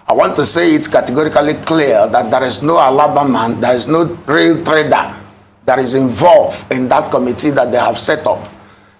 I want to say it's categorically clear that there is no Alaba man, there is no real trader that is involved in that committee that they have set up.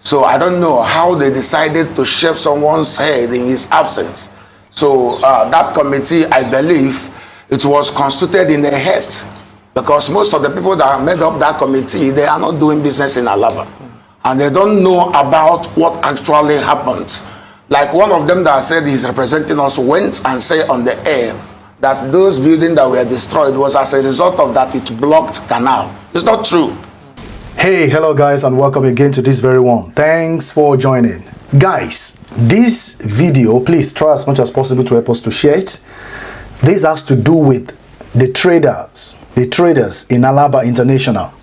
So I don't know how they decided to shave someone's head in his absence. So that committee, I believe, it was constituted in a haste, because most of the people that made up that committee, they are not doing business in Alaba. And they don't know about what actually happened. Like one of them that said he's representing us went and said on the air that those buildings that were destroyed was as a result of that it blocked canal. It's not true. Hey, hello guys, and welcome again to this very one. Thanks for joining. Guys, this video, please try as much as possible to help us to share it. This has to do with the traders in Alaba International.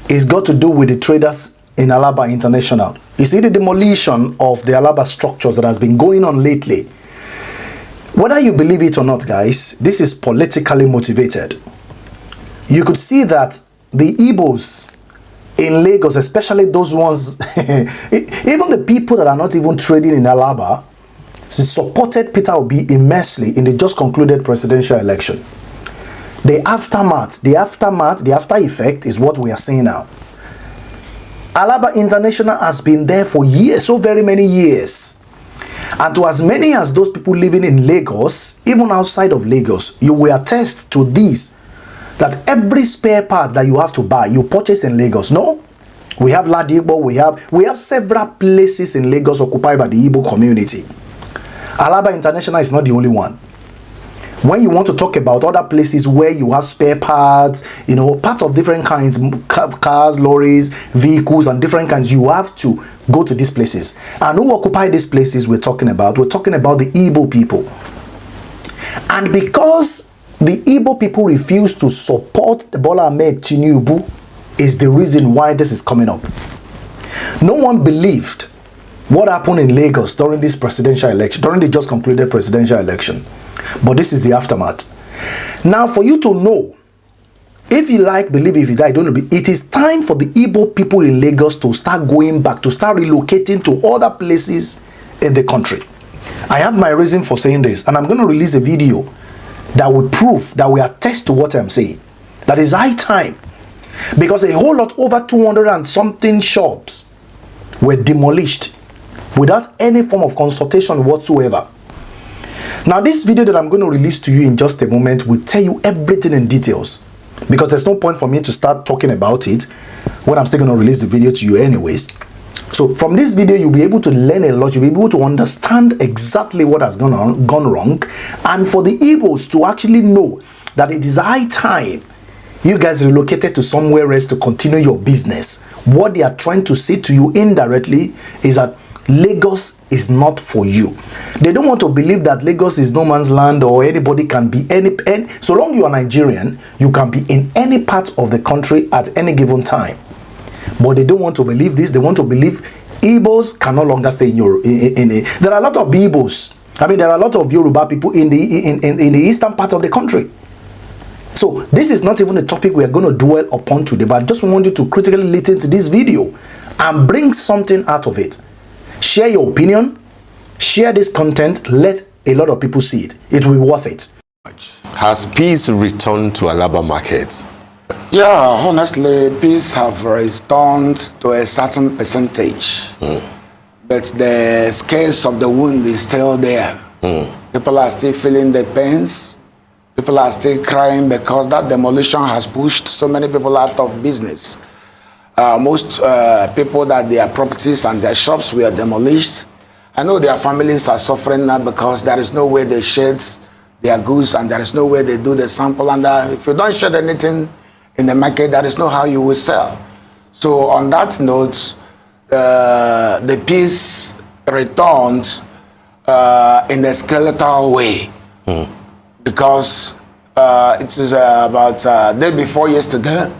It's got to do with the traders in Alaba International. You see the demolition of the Alaba structures that has been going on lately. Whether you believe it or not, guys, this is politically motivated. You could see that the Igbos in Lagos, especially those ones, even the people that are not even trading in Alaba, supported Peter Obi immensely in the just concluded presidential election. The aftermath, the after effect is what we are seeing now. Alaba International has been there for years, so very many years. And to as many as those people living in Lagos, even outside of Lagos, you will attest to this, that every spare part that you have to buy, you purchase in Lagos. No? We have Ladipo, we have several places in Lagos occupied by the Igbo community. Alaba International is not the only one. When you want to talk about other places where you have spare parts, you know, parts of different kinds, cars, lorries, vehicles, and different kinds, you have to go to these places. And who occupy these places we're talking about? We're talking about the Igbo people. And because the Igbo people refuse to support Bola Ahmed Tinubu is the reason why this is coming up. No one believed what happened in Lagos during this presidential election, during the just concluded presidential election. But this is the aftermath. Now, for you to know, if you like, believe, if you die, don't believe, it is time for the Igbo people in Lagos to start going back, to start relocating to other places in the country. I have my reason for saying this, and I'm going to release a video that will prove, that will attest to what I'm saying. That is high time. Because a whole lot, over 200 and something shops were demolished without any form of consultation whatsoever. Now, this video that I'm going to release to you in just a moment will tell you everything in details, because there's no point for me to start talking about it when I'm still going to release the video to you anyways. So from this video, you'll be able to learn a lot. You'll be able to understand exactly what has gone wrong, and for the Igbos to actually know that it is high time you guys relocated to somewhere else to continue your business. What they are trying to say to you indirectly is that Lagos is not for you. They don't want to believe that Lagos is no man's land, or anybody can be any so long you are Nigerian, you can be in any part of the country at any given time. But they don't want to believe this. They want to believe Igbos can no longer stay in your there are a lot of Igbos. I mean, there are a lot of Yoruba people in the eastern part of the country. So this is not even a topic we are going to dwell upon today, but I just want you to critically listen to this video and bring something out of it. Share your opinion, share this content, let a lot of people see it. It will be worth it. Has peace returned to Alaba market? Yeah, honestly, peace have returned to a certain percentage. But the scars of the wound is still there. People are still feeling the pains. People are still crying because that demolition has pushed so many people out of business. Most people that their properties and their shops were demolished. I know their families are suffering now because there is no way they shed their goods, and there is no way they do the sample. And if you don't shed anything in the market, there is no how you will sell. So on that note, the peace returned in a skeletal way. Because it is about day before yesterday,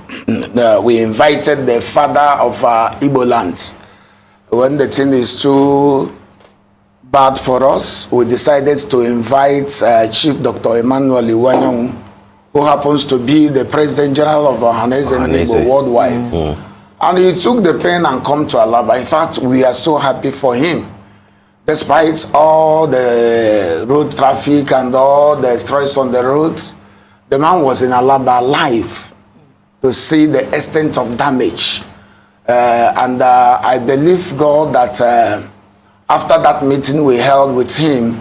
we invited the father of Igbo land. When the thing is too bad for us, we decided to invite Chief Dr. Emmanuel Iwanyong, who happens to be the President General of Ohanese and Igbo worldwide. And he took the pen and come to Alaba. In fact, we are so happy for him, Despite all the road traffic and all the stress on the roads, the man was in Alaba live to see the extent of damage. I believe God that after that meeting we held with him,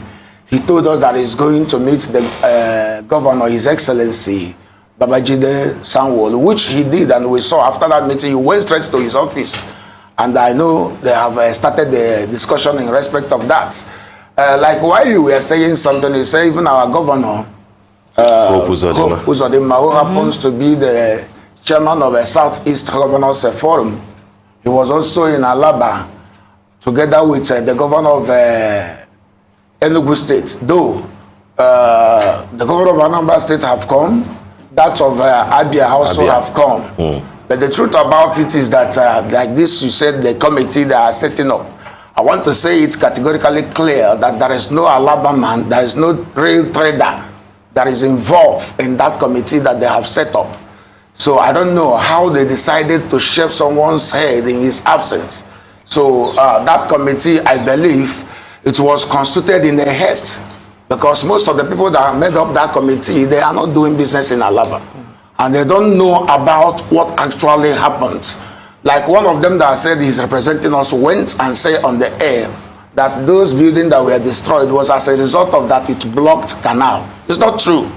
he told us that he's going to meet the governor, His Excellency, Babajide Sanwo-Olu, which he did, and we saw after that meeting, he went straight to his office. And I know they have started the discussion in respect of that. Like while you were saying something, you say even our governor, Hope Uzodinma, who happens to be the chairman of a Southeast Governors Forum, he was also in Alaba, together with the governor of Enugu State. Though the governor of Anambra State have come, that of Abia also have come. But the truth about it is that, like this, you said, the committee that are setting up, I want to say it's categorically clear that there is no Alaba man, there is no real trader that is involved in that committee that they have set up. So I don't know how they decided to shave someone's head in his absence. So that committee, I believe, it was constituted in a haste, because most of the people that made up that committee, they are not doing business in Alaba. And they don't know about what actually happened. Like one of them that said he's representing us went and said on the air that those buildings that were destroyed was as a result of that it blocked canal. It's not true.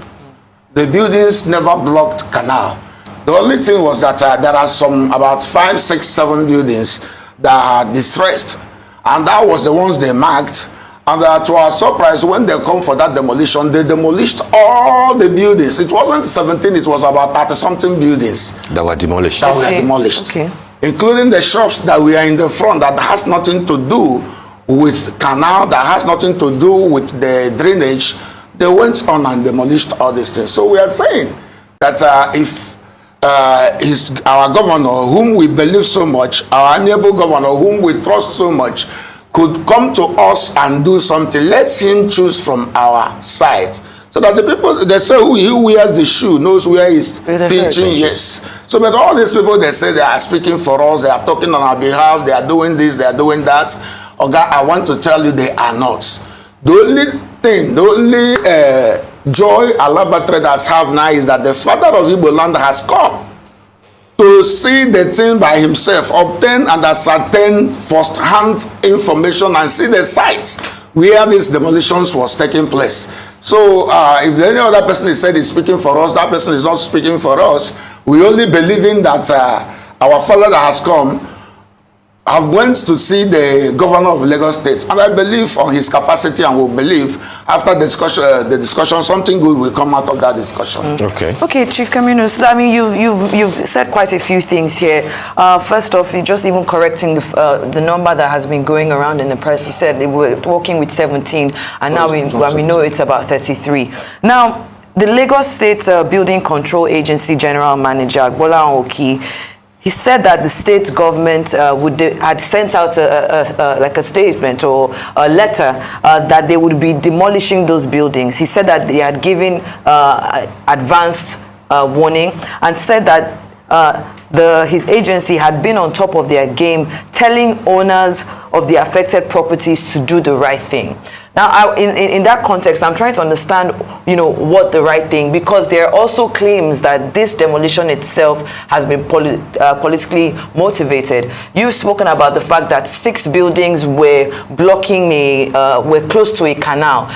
The buildings never blocked canal. The only thing was that there are some about 5, 6, 7 buildings that are distressed. And that was the ones they marked. And to our surprise, when they come for that demolition, they demolished all the buildings. It wasn't 17, it was about 30-something buildings. That were demolished. That were demolished. Okay. Including the shops that were in the front that has nothing to do with canal, that has nothing to do with the drainage. They went on and demolished all these things. So we are saying that if our governor, whom we believe so much, our amiable governor, whom we trust so much, could come to us and do something, let him choose from our side. So that the people, they say who wears the shoe knows where he's pitching, yes. So but all these people, they say they are speaking for us, they are talking on our behalf, they are doing this, they are doing that. Okay, I want to tell you they are not. The only thing, the only joy Alaba traders have now is that the father of Igbo land has come to see the thing by himself, obtain and ascertain first-hand information and see the sites where these demolitions was taking place. So if any other person is said is speaking for us, that person is not speaking for us. We only believe in that our father that has come have went to see the governor of Lagos State, and I believe on his capacity, and will believe after the discussion, something good will come out of that discussion. Okay, Chief Caminus, I mean, you've said quite a few things here. First off, you're just even correcting the number that has been going around in the press. You said they were working with 17, and now we know it's about 33. Now, the Lagos State Building Control Agency General Manager, Bola Oki, he said that the state government had sent out like a statement or a letter that they would be demolishing those buildings. He said that they had given advance warning, and said that his agency had been on top of their game, telling owners of the affected properties to do the right thing. Now, in that context, I'm trying to understand, what the right thing, because there are also claims that this demolition itself has been politically motivated. You've spoken about the fact that 6 buildings were blocking were close to a canal.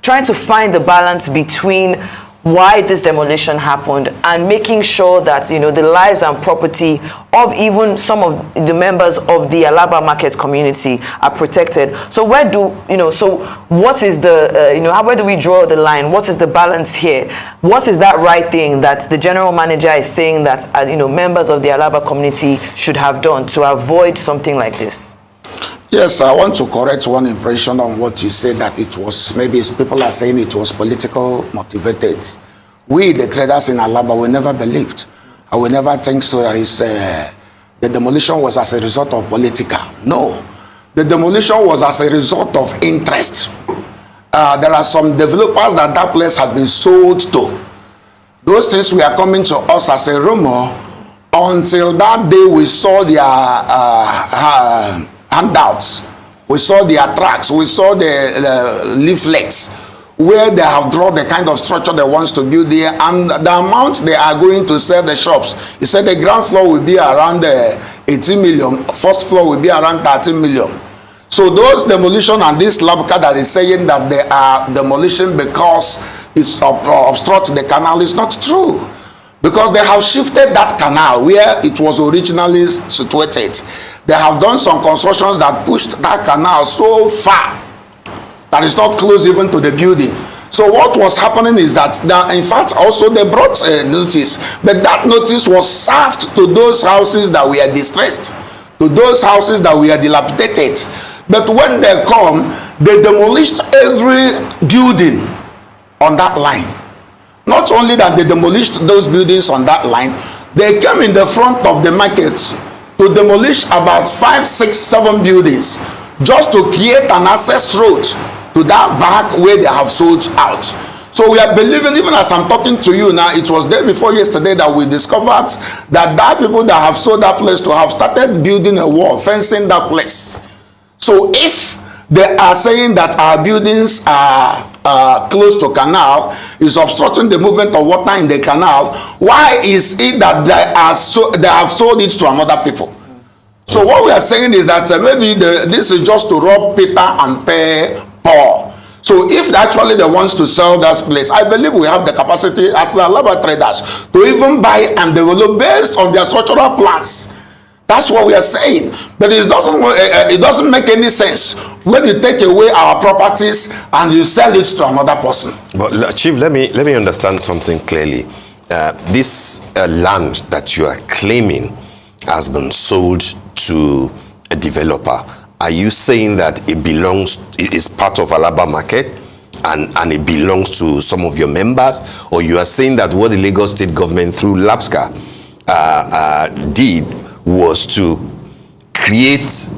Trying to find the balance between why this demolition happened and making sure that the lives and property of even some of the members of the Alaba market community are protected. So where do what is the where do we draw the line? What is the balance here? What is that right thing that the general manager is saying that members of the Alaba community should have done to avoid something like this? Yes, I want to correct one impression on what you said, that it was, maybe people are saying it was political motivated. We, the traders in Alaba, we never believed. I will never think so that the demolition was as a result of political. No. The demolition was as a result of interest. There are some developers that place had been sold to. Those things were coming to us as a rumor until that day we saw their handouts We saw their tracks. We saw the leaflets where they have drawn the kind of structure they want to build there and the amount they are going to sell the shops. He said the ground floor will be around 18 million. First floor will be around 13 million. So those demolition and this Labka that is saying that they are demolition because it's obstruct the canal is not true. Because they have shifted that canal where it was originally situated. They have done some constructions that pushed that canal so far that it's not close even to the building. So what was happening is that, in fact, also they brought a notice, but that notice was served to those houses that were distressed, to those houses that were dilapidated. But when they come, they demolished every building on that line. Not only that they demolished those buildings on that line, they came in the front of the market to demolish about 5, 6, 7 buildings just to create an access road to that back where they have sold out. So we are believing, even as I'm talking to you now, it was day before yesterday that we discovered that people that have sold that place to have started building a wall, fencing that place. So if they are saying that our buildings are close to canal, is obstructing the movement of water in the canal, why is it that they have sold it to another people? So what we are saying is that maybe this is just to rob Peter and pay Paul. So if actually they want to sell that place, I believe we have the capacity as Alaba traders to even buy and develop based on their structural plans. That's what we are saying. But it doesn't make any sense when you take away our properties and you sell it to another person. But Chief, let me understand something clearly. This land that you are claiming has been sold to a developer. Are you saying that it is part of Alaba Market and it belongs to some of your members? Or you are saying that what the Lagos State government through LAPSCA did was to create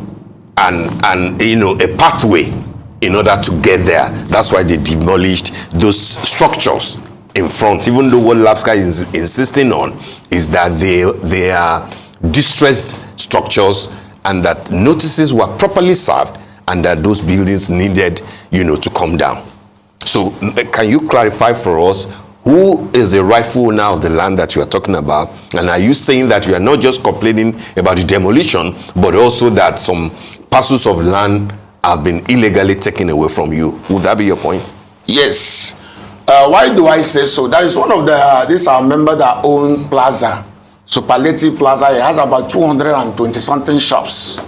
a pathway in order to get there? That's why they demolished those structures in front, even though what LAPSCA is insisting on is that they are distressed structures and that notices were properly served and that those buildings needed to come down. So can you clarify for us who is the rightful owner of the land that you are talking about? And are you saying that you are not just complaining about the demolition, but also that some parcels of land have been illegally taken away from you? Would that be your point? Yes. Why do I say so? That is one of this our member that own Plaza, Superlative Plaza. He has about 220 something shops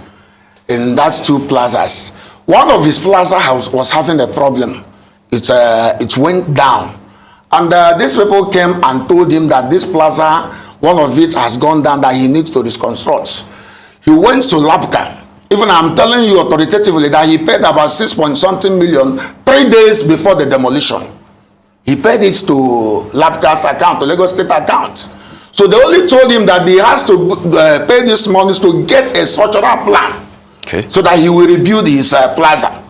in that 2 plazas. One of his plaza house was having a problem. It went down. And these people came and told him that this plaza, one of it has gone down, that he needs to reconstruct. He went to Labka. Even I'm telling you authoritatively that he paid about 6 point something million 3 days before the demolition. He paid it to Labka's account, to Lagos State account. So they only told him that he has to pay this money to get a structural plan, okay, so that he will rebuild his plaza.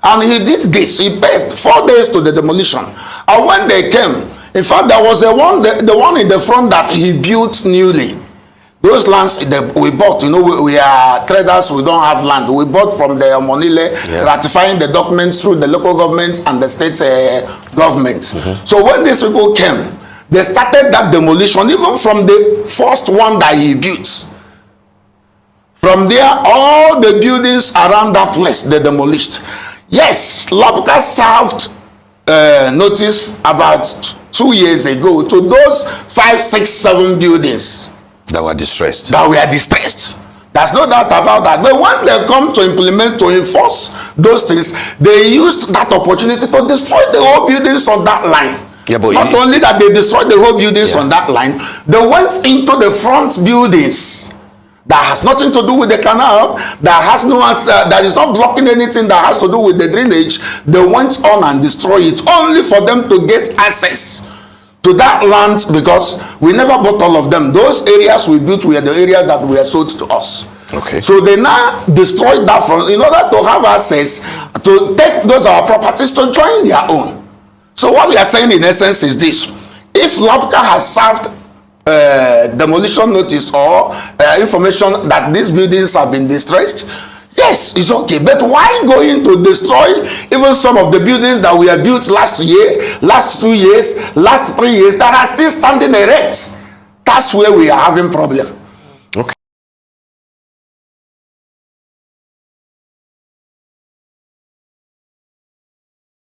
And he did this. He paid 4 days to the demolition. And when they came, in fact, there was the one in the front that he built newly. Those lands we bought, we are traders, we don't have land. We bought from the Monile, ratifying the documents through the local government and the state government. So when these people came, they started that demolition, even from the first one that he built. From there, all the buildings around that place, they demolished. Yes, Labka served notice about 2 years ago to those 5, 6, 7 buildings that were distressed. There's no doubt about that. But when they come to implement, to enforce those things, they used that opportunity to destroy the whole buildings on that line. Yeah, but not only that, they destroyed the whole buildings on that line, they went into the front buildings that has nothing to do with the canal, that is not blocking anything that has to do with the drainage. They went on and destroyed it only for them to get access to that land, because we never bought all of them. Those areas we built were the areas that were sold to us. Okay. So they now destroyed that in order to have access to take those our properties to join their own. So what we are saying in essence is this: if Labka has served demolition notice or information that these buildings have been distressed, Yes, it's okay. But why going to destroy even some of the buildings that we have built last year, last 2 years, last 3 years that are still standing erect? That's where we are having problem.